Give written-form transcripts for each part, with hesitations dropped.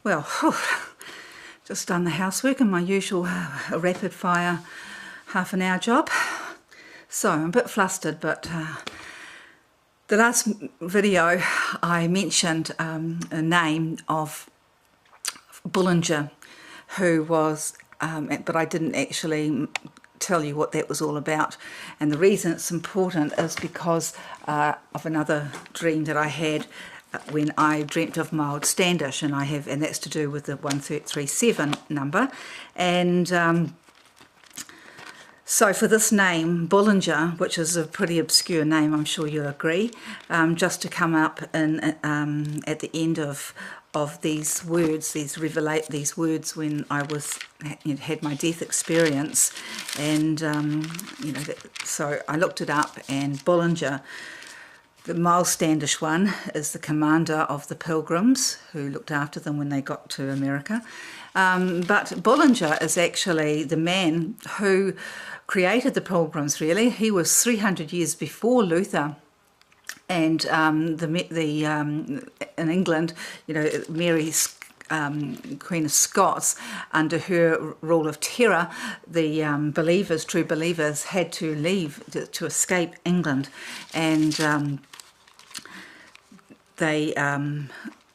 Well, just done the housework and my usual rapid fire half an hour job. So I'm a bit flustered, but the last video I mentioned a name of Bullinger, who was, but I didn't actually tell you what that was all about. And the reason it's important is because of another dream that I had when I dreamt of Mild Standish, and that's to do with the 1337 number. And so for this name, Bullinger, which is a pretty obscure name, I'm sure you'll agree, just to come up in at the end of these words, these words when I had my death experience, and so I looked it up, and Bullinger, the Miles Standish one, is the commander of the Pilgrims who looked after them when they got to America. But Bullinger is actually the man who created the Pilgrims, really. He was 300 years before Luther. And in England, Mary, Queen of Scots, under her rule of terror, the true believers, had to leave to escape England, and they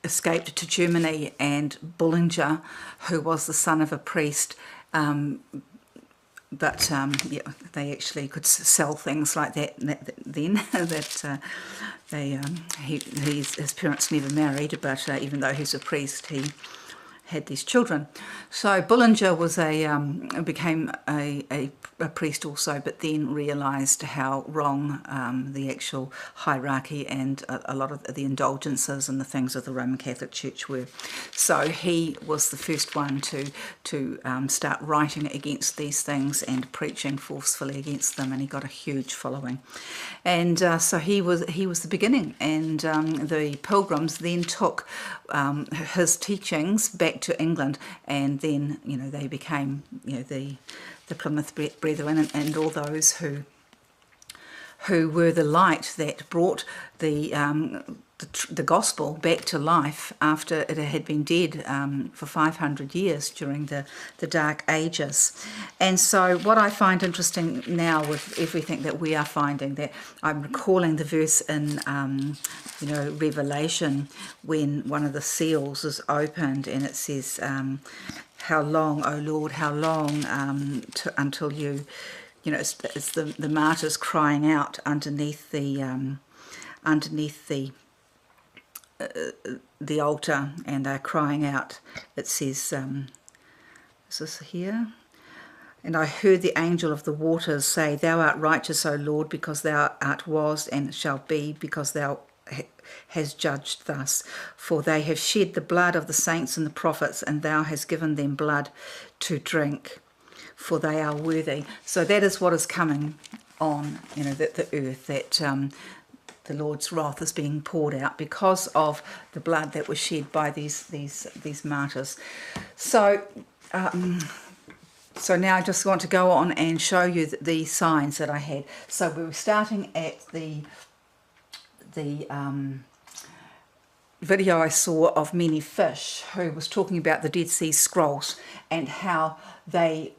escaped to Germany. And Bullinger, who was the son of a priest, but they actually could sell things like that then. His parents never married, but even though he's a priest, he had these children. So Bullinger became a priest also, but then realised how wrong the actual hierarchy and a lot of the indulgences and the things of the Roman Catholic Church were. So he was the first one to start writing against these things and preaching forcefully against them, and he got a huge following. And so he was the beginning, and the Pilgrims then took his teachings back to England, and then they became the Plymouth Brethren, and all those who were the light that brought the gospel back to life after it had been dead for 500 years during the Dark Ages. And so what I find interesting now with everything that we are finding, that I'm recalling the verse in Revelation, when one of the seals is opened and it says, how long, O Lord, how long until you, it's the martyrs crying out underneath the altar, and they're crying out. It says, is this here? And I heard the angel of the waters say, Thou art righteous, O Lord, because thou art was and shall be, because thou has judged thus. For they have shed the blood of the saints and the prophets, and thou hast given them blood to drink, for they are worthy. So that is what is coming on, the earth, that the Lord's wrath is being poured out because of the blood that was shed by these martyrs. So so now I just want to go on and show you the signs that I had. So we were starting at the video I saw of many fish, who was talking about the Dead Sea Scrolls and how they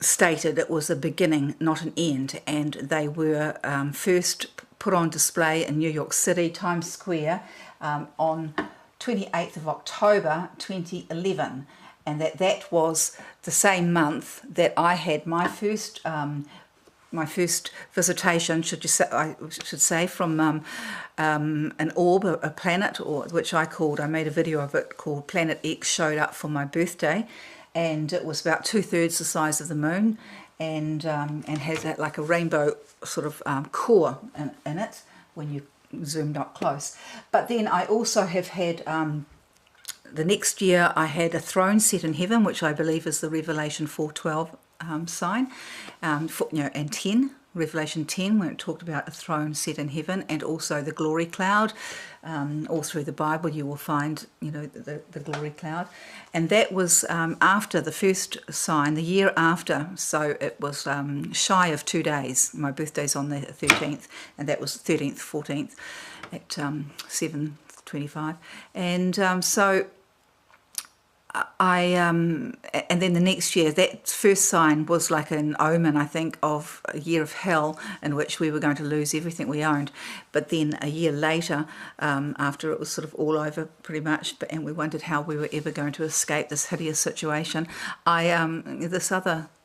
stated it was a beginning, not an end, and they were first put on display in New York City, Times Square, on 28th of October 2011, and that was the same month that I had my first visitation, I should say, from an orb, a planet, or which I made a video of it, called Planet X, showed up for my birthday, and it was about 2/3 the size of the moon, and has that like a rainbow sort of core in it when you zoomed up close. But then I also have had the next year I had a throne set in heaven, which I believe is the Revelation 4:12 sign, and 10, Revelation 10, when it talked about a throne set in heaven, and also the glory cloud. All through the Bible you will find the glory cloud, and that was after the first sign, the year after. So it was shy of 2 days. My birthday's on the 13th, and that was 13th, 14th at 7:20 25. And so and then the next year, that first sign was like an omen, I think, of a year of hell in which we were going to lose everything we owned. But then a year later, after it was sort of all over pretty much, and we wondered how we were ever going to escape this hideous situation, I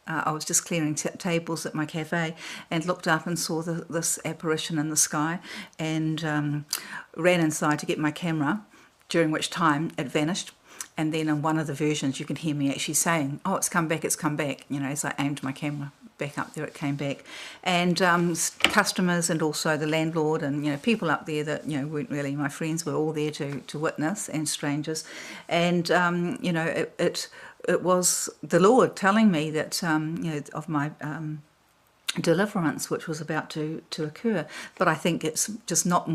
was just clearing tables at my cafe and looked up and saw this apparition in the sky, and ran inside to get my camera, during which time it vanished. And then in one of the versions, you can hear me actually saying, "Oh, it's come back, it's come back." You know, as I aimed my camera back up there, it came back. And customers and also the landlord and, you know, people up there that, you know, weren't really my friends were all there to witness, and strangers. And, you know, it was the Lord telling me that, you know, of my deliverance, which was about to occur. But I think it's just not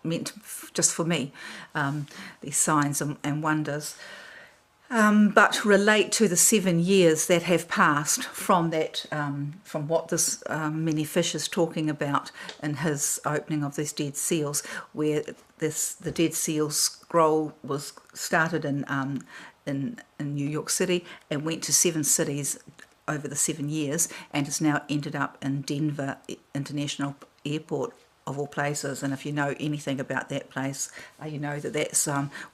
meant just for me, these signs and wonders, but relate to the 7 years that have passed from that, from what this many fish is talking about in his opening of these dead seals, where the dead seal scroll was started in New York City and went to 7 cities over the 7 years, and has now ended up in Denver International Airport, of all places. And if you know anything about that place, you know that that's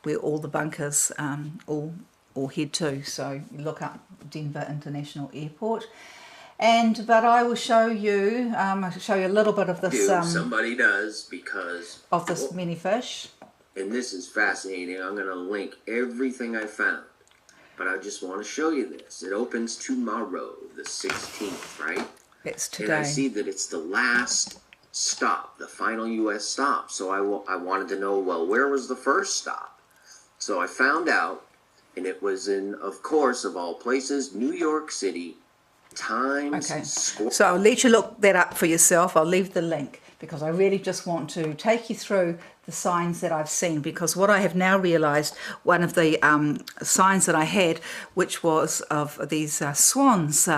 where all the bunkers all head to. So you look up Denver International Airport. But I will show you. I'll show you a little bit of this. Somebody does, because of this many fish. And this is fascinating. I'm going to link everything I found, but I just want to show you this. It opens tomorrow, the 16th, right? It's today. And I see that it's the last stop, the final U.S. stop. So I wanted to know, well, where was the first stop? So I found out, and it was in, of course, of all places, New York City, Times Square. So I'll let you look that up for yourself. I'll leave the link, because I really just want to take you through the signs that I've seen, because what I have now realised, one of the signs that I had, which was of these swans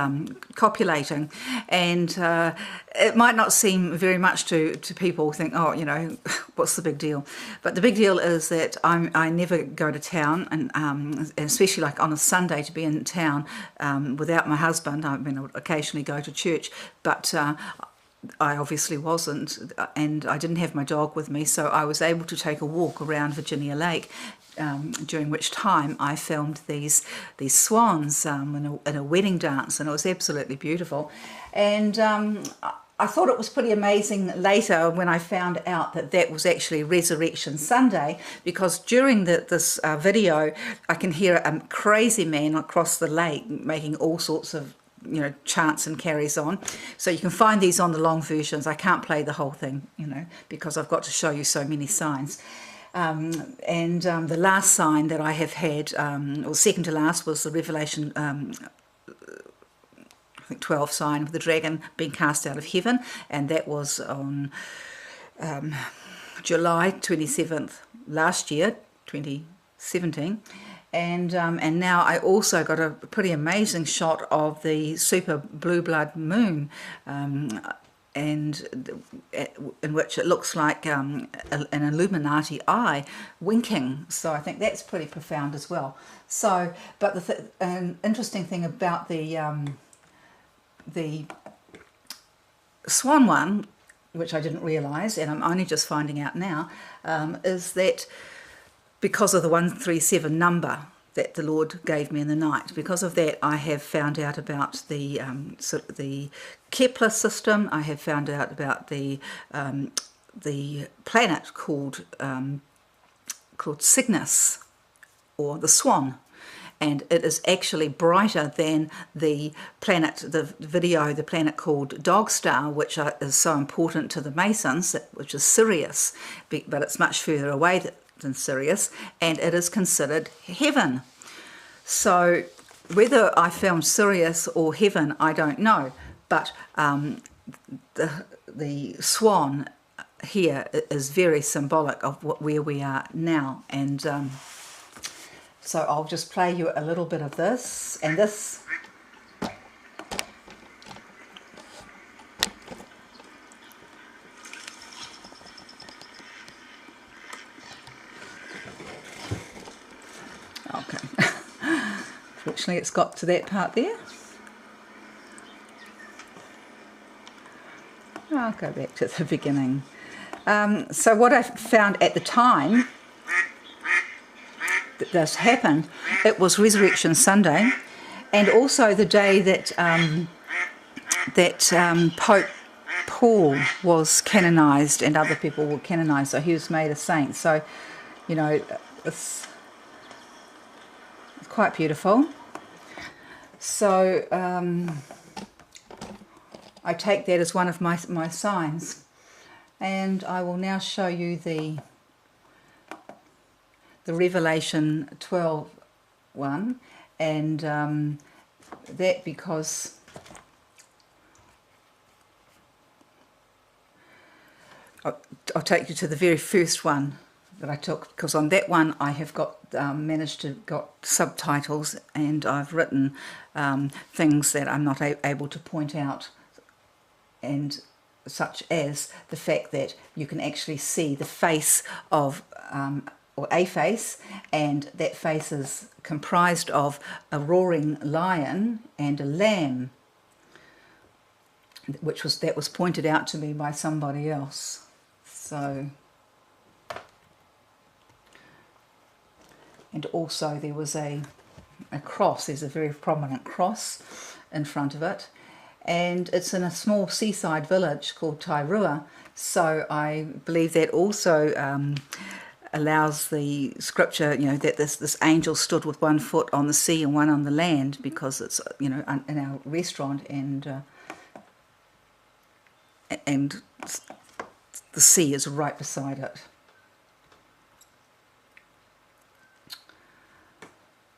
copulating, and it might not seem very much to people, think, oh, you know, what's the big deal? But the big deal is that I never go to town, and especially like on a Sunday, to be in town without my husband. I mean, I would occasionally go to church, but I obviously wasn't, and I didn't have my dog with me, so I was able to take a walk around Virginia Lake, during which time I filmed these swans in a wedding dance, and it was absolutely beautiful. And I thought it was pretty amazing later when I found out that that was actually Resurrection Sunday, because during this video I can hear a crazy man across the lake making all sorts of, you know, chants and carries on. So you can find these on the long versions. I can't play the whole thing, you know, because I've got to show you so many signs. The last sign that I have had, or second to last, was the Revelation, I think 12 sign of the dragon being cast out of heaven, and that was on July 27th last year, 2017. And now I also got a pretty amazing shot of the super blue blood moon, and in which it looks like an Illuminati eye winking. So I think that's pretty profound as well. So, but an interesting thing about the swan one, which I didn't realise, and I'm only just finding out now, is that because of the 137 number that the Lord gave me in the night, because of that I have found out about the the Kepler system. I have found out about the planet called Cygnus, or the Swan, and it is actually brighter than the planet, the planet called Dog Star, which is so important to the Masons, which is Sirius, but it's much further away than Sirius, and it is considered heaven. So whether I filmed Sirius or heaven, I don't know, but the swan here is very symbolic of where we are now. And so I'll just play you a little bit of this, and this unfortunately it's got to that part there. I'll go back to the beginning. So what I found at the time that this happened, it was Resurrection Sunday, and also the day that Pope Paul was canonised and other people were canonised, so he was made a saint. So, you know, it's quite beautiful. So I take that as one of my signs, and I will now show you the Revelation 12 one, and that because I'll take you to the very first one that I took, because on that one I have got managed to got subtitles, and I've written things that I'm not able to point out, and such as the fact that you can actually see the face of or a face, and that face is comprised of a roaring lion and a lamb, that was pointed out to me by somebody else. So, and also there was a cross. There's a very prominent cross in front of it, and it's in a small seaside village called Tairua. So I believe that also allows the scripture, you know, that this angel stood with one foot on the sea and one on the land, because it's, you know, in our restaurant, and the sea is right beside it.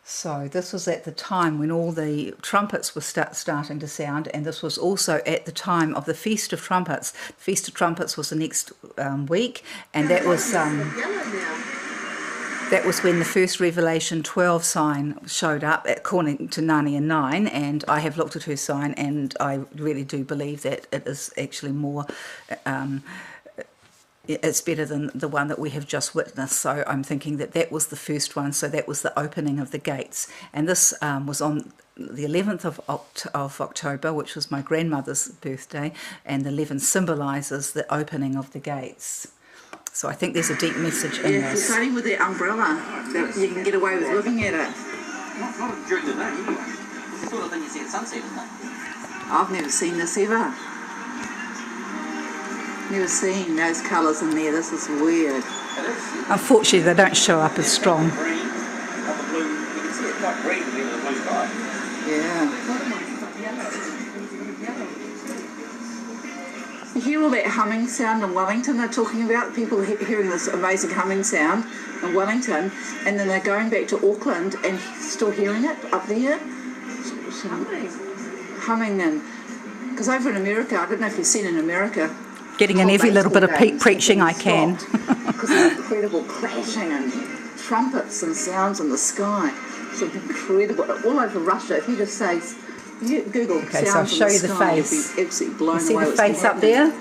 So this was at the time when all the trumpets were starting to sound, and this was also at the time of the Feast of Trumpets. The Feast of Trumpets was the next week, and that was when the first Revelation 12 sign showed up, according to Narnia 9, and I have looked at her sign, and I really do believe that it is actually more... it's better than the one that we have just witnessed. So I'm thinking that that was the first one, so that was the opening of the gates. And this was on the 11th of October, which was my grandmother's birthday, and the 11 symbolises the opening of the gates. So I think there's a deep message in this. It's starting with the umbrella, that you can get away with looking at it. Not during the day, anyway. It's the sort of thing you see at sunset, isn't it? I've never seen this ever. Never seen those colours in there. This is weird. Unfortunately, they don't show up as strong. Green, not the blue. You can see it quite green in the blue sky. Yeah. You hear all that humming sound in Wellington they're talking about, people hearing this amazing humming sound in Wellington, and then they're going back to Auckland and still hearing it up there. Humming in. Because over in America, I don't know if you've seen in America, Getting in every little bit of preaching I can. Because of incredible clashing and trumpets and sounds in the sky. It's incredible. All over Russia, if you just say, you Google Okay, so I'll sounds show in the you the sky, face. you'll be absolutely blown You see away. the what's face up happening. there?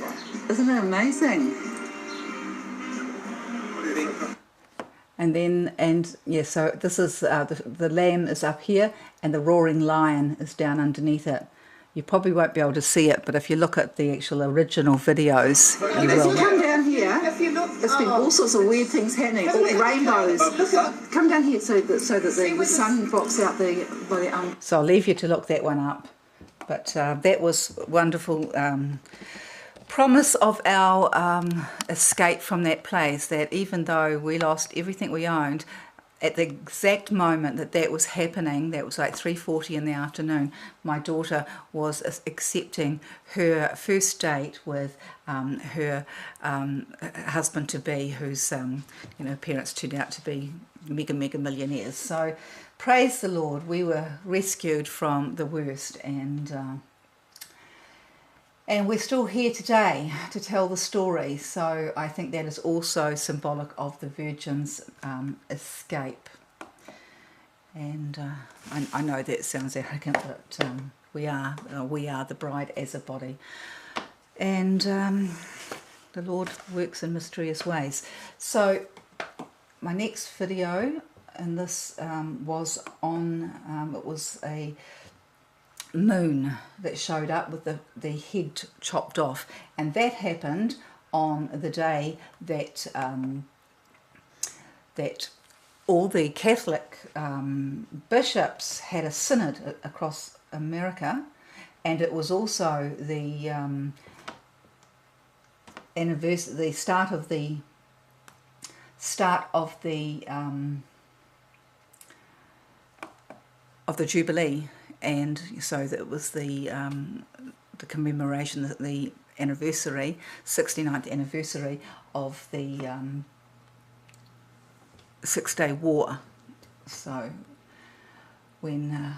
Isn't it amazing? So this is the lamb is up here, and the roaring lion is down underneath it. You probably won't be able to see it, but if you look at the actual original videos, you If you will. come down here, there's been all sorts of weird things happening. All rainbows. Come down here so that the sun blocks out the So I'll leave you to look that one up. But that was wonderful promise of our escape from that place, that even though we lost everything we owned, at the exact moment that was happening, that was like 3:40 in the afternoon, my daughter was accepting her first date with her husband-to-be, whose parents turned out to be mega millionaires. So praise the Lord, we were rescued from the worst, and we're still here today to tell the story. So I think that is also symbolic of the Virgin's escape. And I know that sounds arrogant, but we are the bride as a body. And the Lord works in mysterious ways. So my next video and this was on, it was a moon that showed up with the head chopped off, and that happened on the day that that all the Catholic bishops had a synod across America, and it was also the anniversary, the start of the Jubilee, and so that it was the commemoration, the anniversary, 69th anniversary of the Six-Day War. So when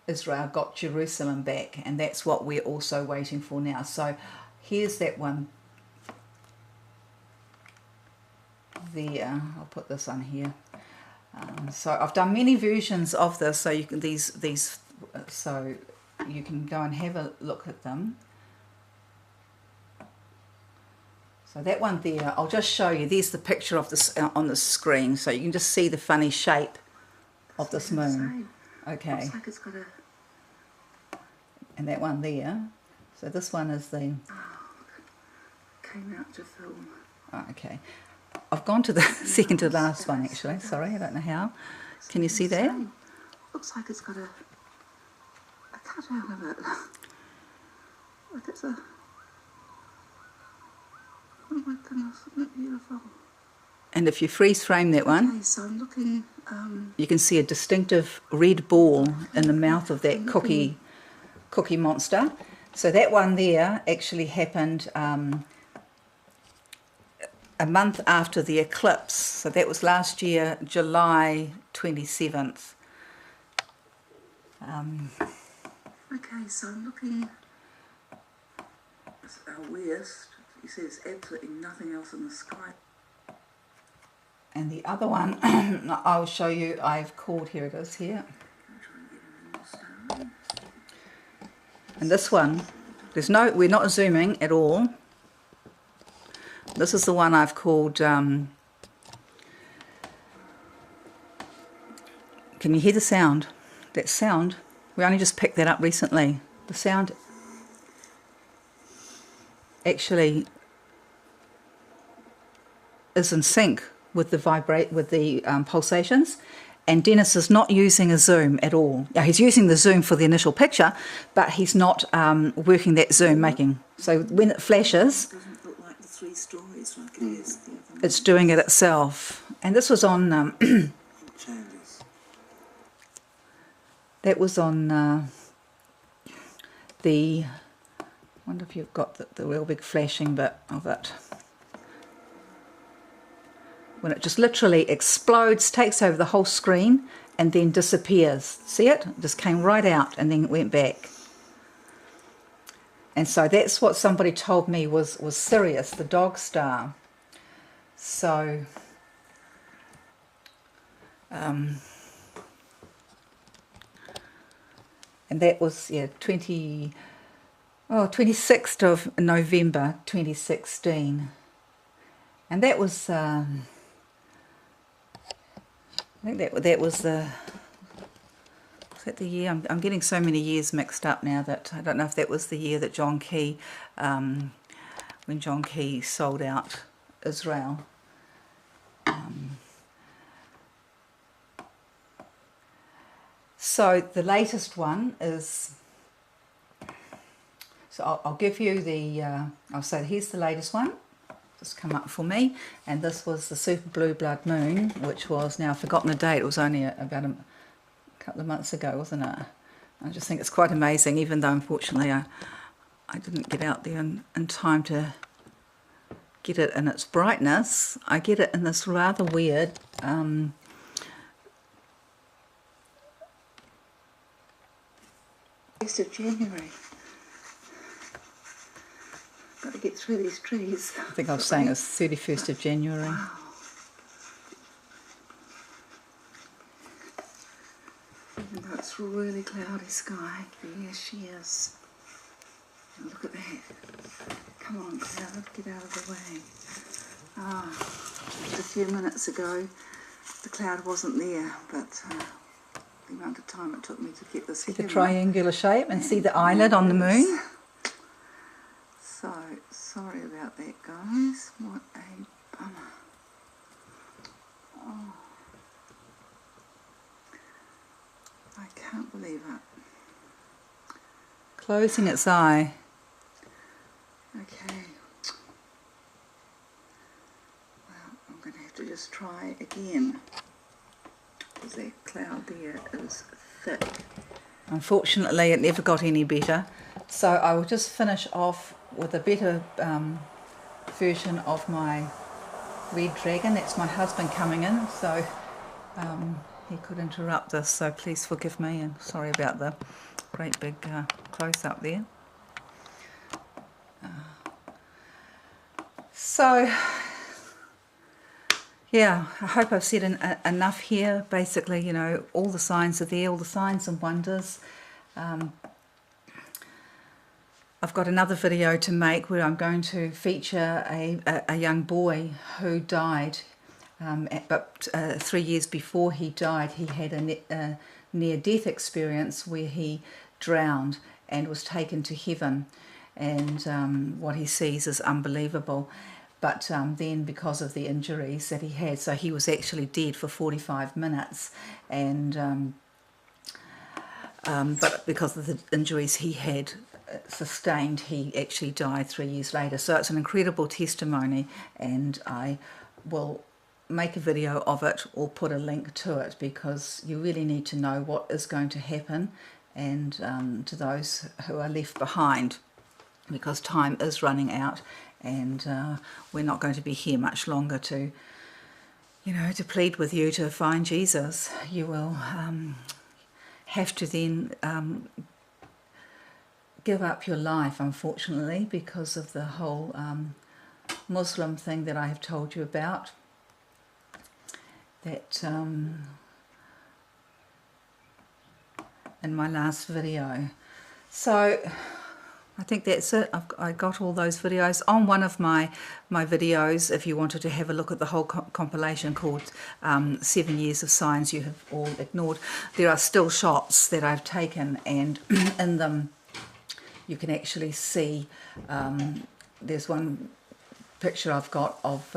Israel got Jerusalem back, and that's what we're also waiting for now. So here's that one there. I'll put this on here. So I've done many versions of this, so you can so you can go and have a look at them. So that one there, I'll just show you. There's the picture of this on the screen, so you can just see the funny shape of this moon. Okay. Looks like it's got a... And that one there. So this one is the... came out to film. Oh, okay. I've gone to the second to last one, actually. Sorry, I don't know how. Can you see that? Looks like it's got a cutout of it. Oh, that's a... Oh my goodness, isn't it beautiful? And if you freeze frame that one, Okay, so I'm looking... you can see a distinctive red ball in the mouth of that cookie monster. So that one there actually happened a month after the eclipse. So that was last year, July 27th. Okay, so I'm looking... It's our west. You see there's absolutely nothing else in the sky. And the other one, I'll show you, I've called, here it is here. And this one, we're not zooming at all. This is the one I've called, can you hear the sound? That sound, we only just picked that up recently. The sound actually is in sync with the pulsations, and Dennis is not using a zoom at all. Yeah, he's using the zoom for the initial picture, but he's not working that zoom making. So when it flashes, It doesn't look like the 3 stories like it is. it's doing it itself. And this was on that was on the, I wonder if you've got the real big flashing bit of it. When it just literally explodes, takes over the whole screen, and then disappears. See it? It just came right out and then went back. And so that's what somebody told me was Sirius, the dog star. So, and that was, yeah, 26th of November 2016. And that was... I think that was the... Was that the year? I'm getting so many years mixed up now that I don't know if that was the year that John Key, when John Key sold out Israel. So the latest one is... So I'll give you the... I'll say here's the latest one. Just come up for me, and this was the super blue blood moon, which was, now I've forgotten the date, it was only about a couple of months ago, wasn't it? I just think it's quite amazing, even though unfortunately I didn't get out there in time to get it in its brightness. I get it in this rather weird First of January. Got to get through these trees. I think I was saying it was 31st of January. Wow. Even though it's really cloudy sky, there she is. And look at that. Come on, cloud, get out of the way. Ah, just a few minutes ago, the cloud wasn't there, but the amount of time it took me to get this See the camera. triangular shape and see the eyelid on the moon. So, sorry about that, guys. What a bummer. Oh, I can't believe it. Closing its eye. Okay. Well, I'm going to have to just try again. Because that cloud there is thick. Unfortunately, it never got any better. So I will just finish off with a better version of my red dragon. That's my husband coming in, so he could interrupt this, so please forgive me and sorry about the great big close-up there. So yeah, I hope I've said enough here. Basically, you know, all the signs are there, all the signs and wonders. I've got another video to make where I'm going to feature a young boy who died, but 3 years before he died, he had a near-death experience where he drowned and was taken to heaven, and what he sees is unbelievable. But then, because of the injuries that he had, so he was actually dead for 45 minutes, and but because of the injuries he had sustained, he actually died 3 years later. So it's an incredible testimony, and I will make a video of it or put a link to it, because you really need to know what is going to happen, and to those who are left behind, because time is running out, and we're not going to be here much longer to, you know, to plead with you to find Jesus. You will have to then give up your life, unfortunately, because of the whole Muslim thing that I have told you about, that in my last video. So I think that's it. I got all those videos on one of my videos. If you wanted to have a look at the whole compilation called 7 Years of Signs You Have All Ignored, there are still shots that I've taken, and in them you can actually see, there's one picture I've got of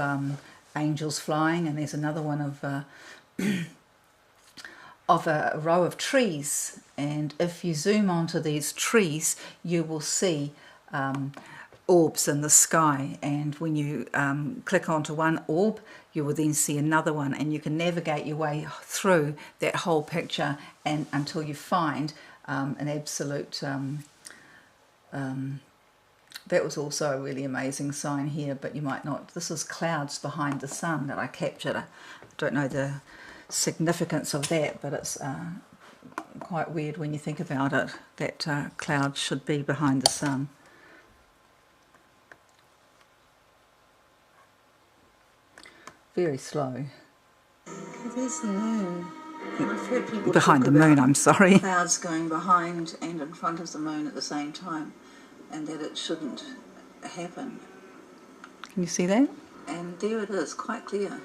angels flying, and there's another one of a row of trees, and if you zoom onto these trees you will see orbs in the sky, and when you click onto one orb you will then see another one, and you can navigate your way through that whole picture and until you find an absolute that was also a really amazing sign here, but you might not. This is clouds behind the sun that I captured. I don't know the significance of that, but it's quite weird when you think about it, that clouds should be behind the sun. Very slow. There's the moon. I've heard people Behind talk the moon, about I'm sorry. clouds going behind and in front of the moon at the same time, and that it shouldn't happen. Can you see that? And there it is, quite clear.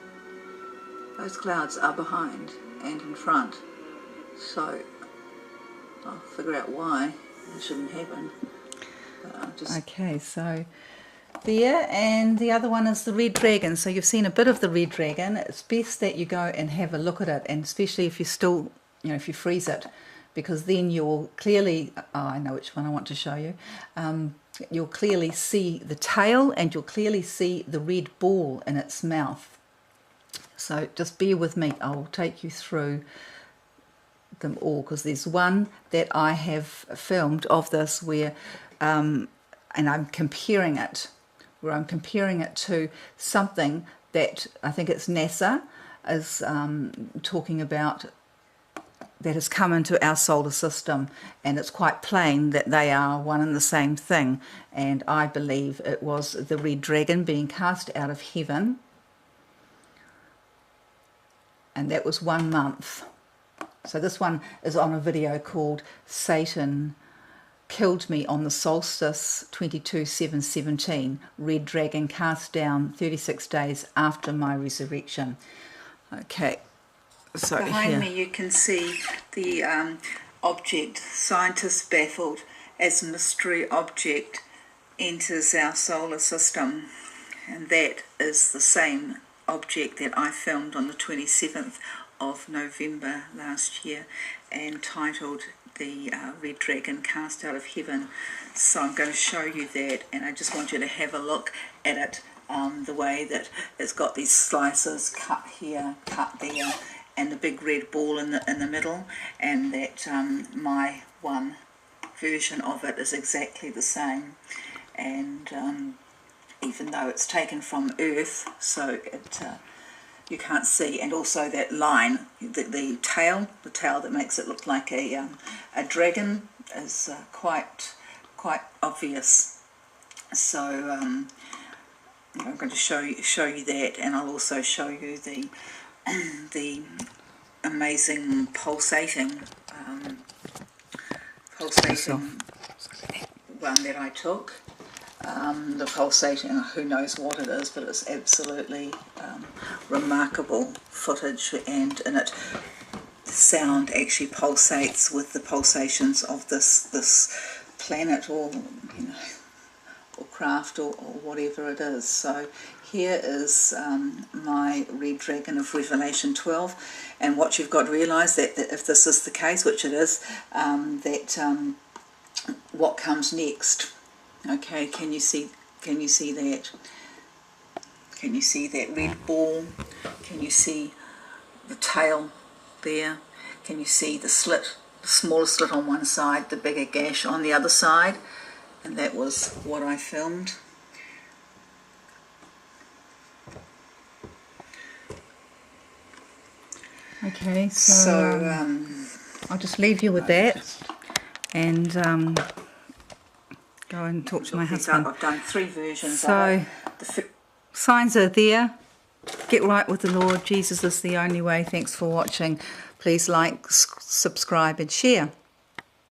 Those clouds are behind and in front. So I'll figure out why it shouldn't happen. But I'll just... Okay, so there, and the other one is the red dragon. So you've seen a bit of the red dragon. It's best that you go and have a look at it, and especially if you still, you know, if you freeze it, because then you'll clearly, I know which one I want to show you, you'll clearly see the tail, and you'll clearly see the red ball in its mouth. So just bear with me, I'll take you through them all, because there's one that I have filmed of this where, and I'm comparing it, to something that I think it's NASA is talking about, that has come into our solar system, and it's quite plain that they are one and the same thing, and I believe it was the red dragon being cast out of heaven, and that was 1 month. So this one is on a video called Satan Killed Me on the Solstice 22/7/17, Red Dragon cast down 36 days after my resurrection. Okay, sorry, Behind here. me you can see the object, scientists baffled as mystery object enters our solar system, and that is the same object that I filmed on the 27th of November last year and titled the Red Dragon Cast Out of Heaven. So I'm going to show you that, and I just want you to have a look at it, the way that it's got these slices cut here, cut there, and the big red ball in the middle, and that my one version of it is exactly the same. And even though it's taken from Earth, so it you can't see, and also that line, the tail that makes it look like a dragon is quite obvious. So I'm going to show you that, and I'll also show you the amazing pulsating one that I took. The pulsating, who knows what it is, but it's absolutely remarkable footage, and in it the sound actually pulsates with the pulsations of this planet, or or craft, or whatever it is. So here is my Red Dragon of Revelation 12, and what you've got to realise that if this is the case, which it is, what comes next. Okay, can you see that? Can you see that red ball? Can you see the tail there? Can you see the slit, the smaller slit on one side, the bigger gash on the other side? And that was what I filmed. Okay, so I'll just leave you with that, and go and talk to my husband. I've done 3 versions So, of it. signs are there. Get right with the Lord. Jesus is the only way. Thanks for watching. Please like, subscribe and share.